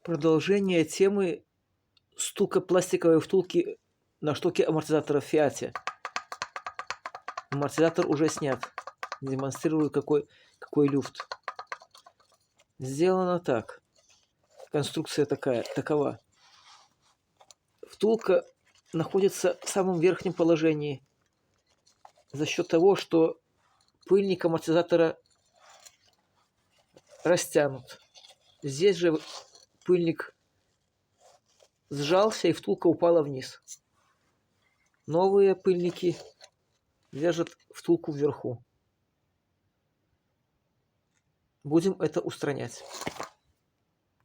Продолжение темы стука пластиковой втулки на штуке амортизатора в Фиате. Амортизатор уже снят. Демонстрирую, какой люфт. Сделано так. Конструкция такова. Втулка находится в самом верхнем положении за счет того, что пыльник амортизатора растянут. Здесь же пыльник сжался, и втулка упала вниз. Новые пыльники держат втулку вверху. Будем это устранять.